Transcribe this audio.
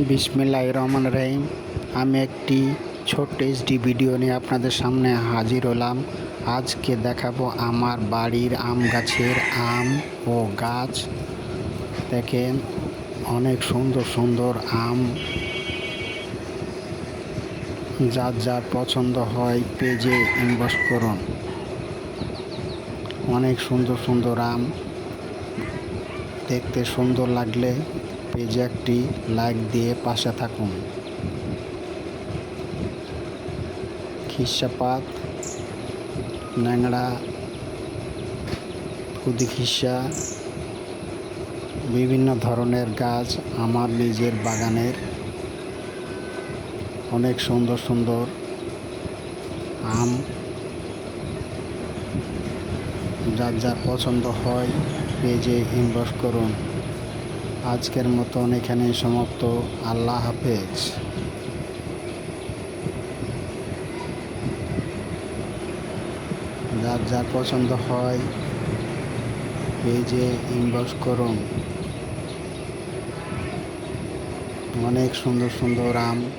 বিসমিল্লাহির রহমানির রহিম। আমি একটি ছোট্ট এইচডি ভিডিও নিয়ে আপনাদের সামনে হাজির হলাম। আজকে দেখাবো আমার বাড়ির আম গাছের আম ও গাছ। দেখেন, অনেক সুন্দর সুন্দর আম। যার যার পছন্দ হয় পেজে ইনবক্স করুন। অনেক সুন্দর সুন্দর আম। দেখতে সুন্দর লাগলে পেজে একটি লাইক দিয়ে পাশে থাকুন। খিরসাপাত, ন্যাংড়া, কুদি খিরসা, বিভিন্ন ধরনের গাছ আমার নিজের বাগানের। অনেক সুন্দর সুন্দর আম। যার যার পছন্দ হয় পেজে ইনবক্স করুন। আজকের মতন এখানেই সমাপ্ত। আল্লাহ হাফেজ। যার যার পছন্দ হয় পেজে ইনবক্স করুন। অনেক সুন্দর সুন্দর আম।